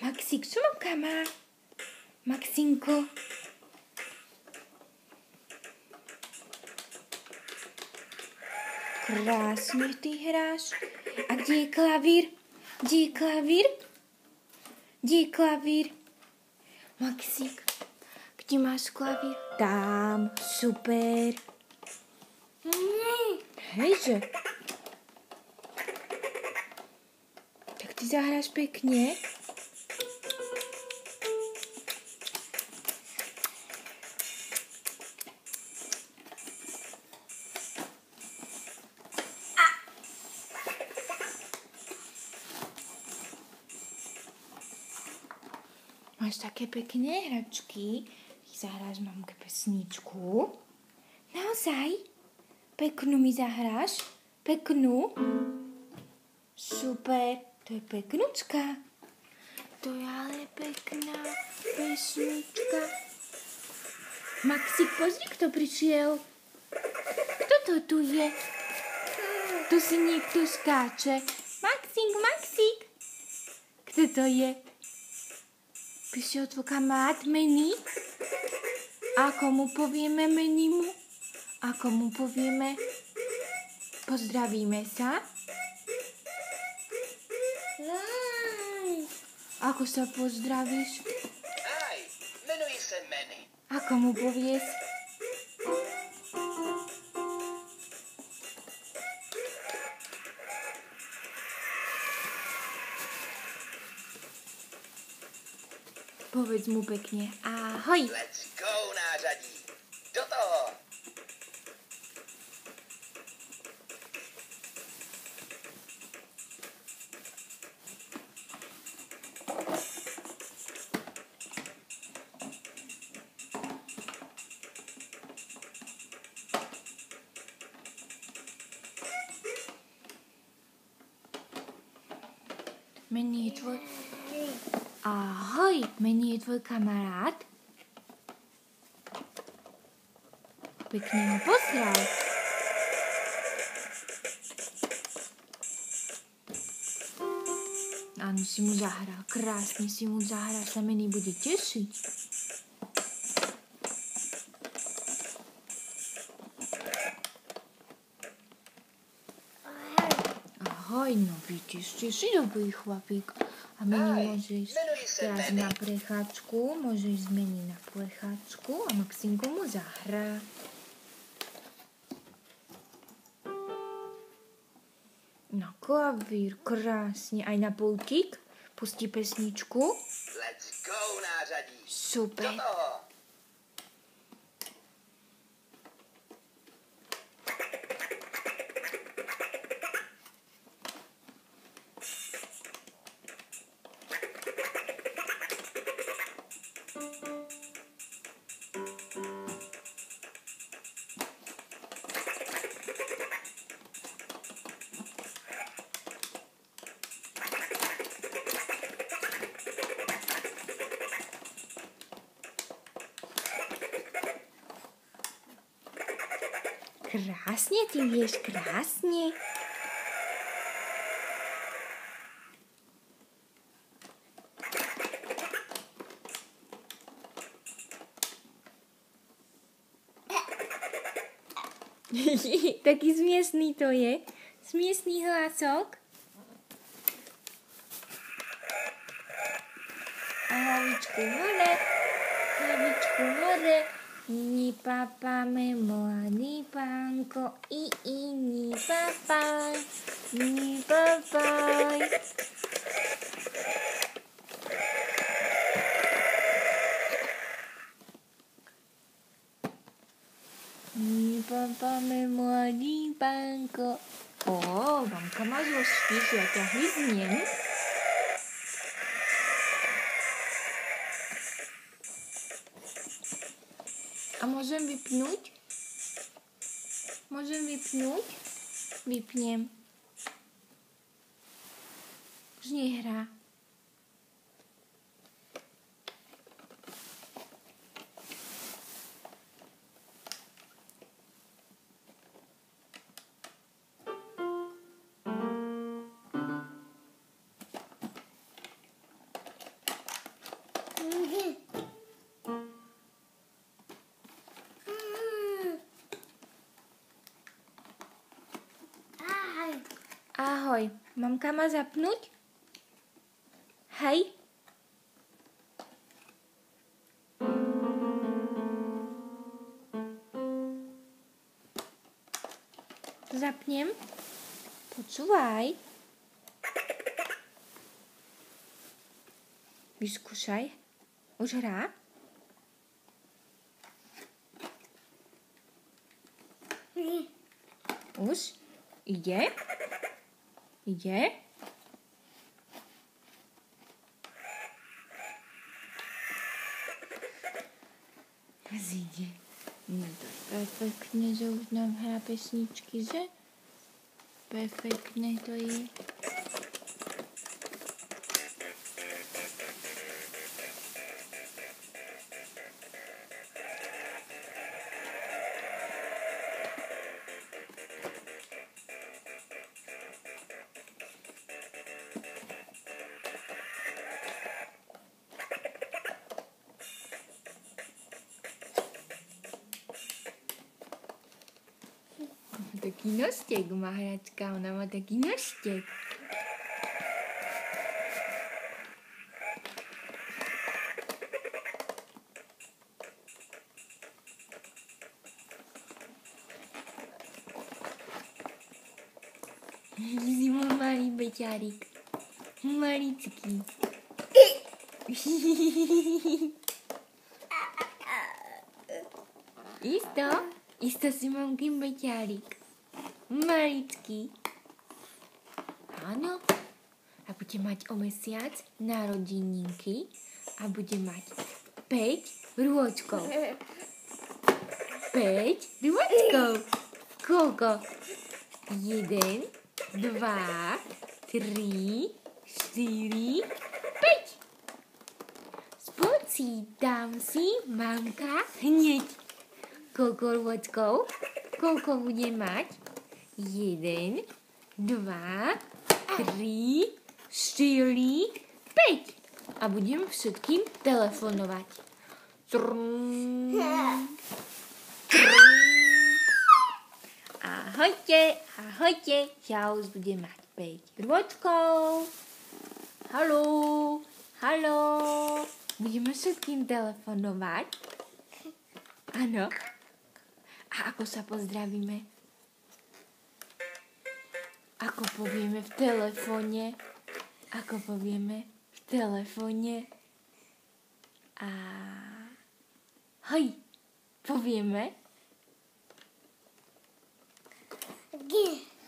Maxík, čo mamka má? Maxinko. Krásne ty hráš. A kde je klavír? Kde je klavír? Kde je klavír? Maxík, kde máš klavír? Tam, super. Hejže. Tak ty zahráš pekne. Máš také pekné hračky. Ty zahráš mamke pesničku. Naozaj? Peknú mi zahráš? Peknú? Super. To je peknúčka. To je ale pekná pesnička. Maxík, pozri, kto prišiel. Kto to tu je? Tu si niekto skáče. Maxík. Kto to je? Prišiel tvoj kamarát Manny. Ako mu povieme Mannymu? Ako mu povieme? Pozdravíme sa. Ako sa pozdravíš? Ahoj, jmenuji se Manny. Ako mu povieš? Povedz mu pekne. Ahoj. Let's go, nářadí. Do toho. Manny je tvoj... Ahoj, Manny je tvoj kamarát. Pekne ho pozdrav. Áno, si mu zahral. Krásne si mu zahral. Sa Manny bude tešiť. Ahoj, no vidíš, si dobrý chlapík. A Manny môže ísť teraz na prechádzku. Môže ísť Manny na prechádzku a Maxinko mu zahrá. Na klavír, krásne. Aj na pultík. Pustí pesničku. Let's go, nářadí. Super. Do toho. Krásne, ty vieš, krásne. Taký smiešný to je. Smiešný hlasok. A hlavičku hore. Hlavičku hore. Ni papa memoa, ni panko, ni papa, ni papa. Ni papa memoa, ni panko. Mamka má zložky, ja ťa hryznem. A môžem vypnúť? Môžem vypnúť? Vypnem. Už nehrá. Mamka má zapnúť? Hej. Zapnem. Počúvaj. Vyskúšaj. Už hrá? Už? Ide? Ide? Ide. No to perfektne, že už nám hrá pesničky, že? Perfektne to je. Taký nožtek má hračka, ona má taký nožtek. Si môj malý beťárik. Maličký. Isto? Isto si mamkin beťárik. Maličký. Áno. A bude mať o mesiac narodeninky a bude mať 5 rôčkov. 5 rôčkov. Koľko? 1, 2, 3, 4, 5. Spočítam si, mamka, hneď. Koľko rôčkov? Koľko bude mať? 1, 2, 3, 4, 5. A budem všetkým telefonovať. Ahojte, ahojte. Ja už budem mať 5 rôčkov. Haló, haló. Budeme všetkým telefonovať. Áno. A ako sa pozdravíme? Ako povieme v telefóne? Ako povieme v telefóne? Hej, povieme?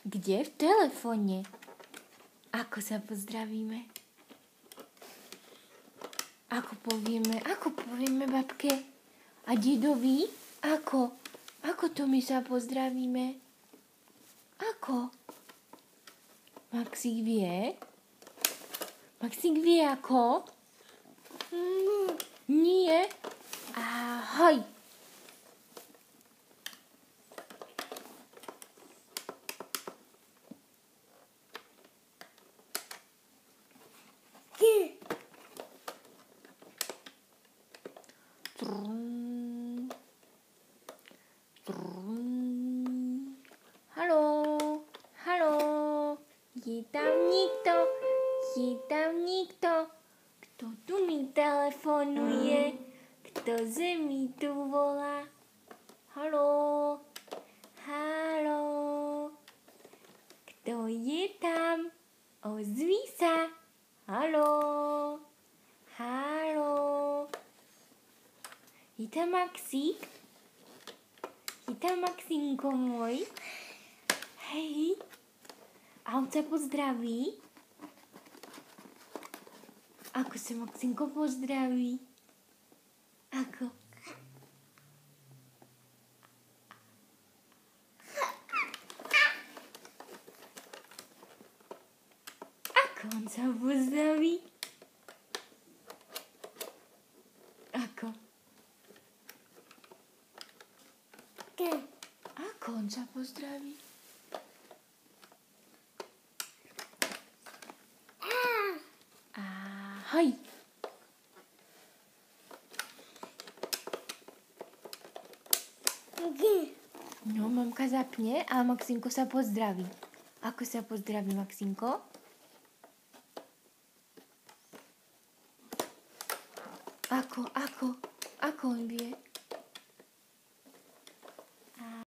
Kde? V telefóne. Ako sa pozdravíme? Ako povieme babke a dedovi? Ako to my sa pozdravíme? Ako? Maxík vie? Maxík vie ako? Nie? Ahoj. Haló, haló, je tam nikto, kto tu mi telefonuje, kto mi tu volá. Haló, haló, kto je tam, ozví sa. Haló, haló, je tam Maxík? Je tam Maxínko môj? Hej, a on sa pozdraví? Ako sa Maxínko pozdraví? Ako? Ako on sa pozdraví? Ako? Ako on sa pozdraví? Ahoj. No, mamka zapne a Maxínko sa pozdraví. Ako sa pozdraví Maxínko? Ako on vie?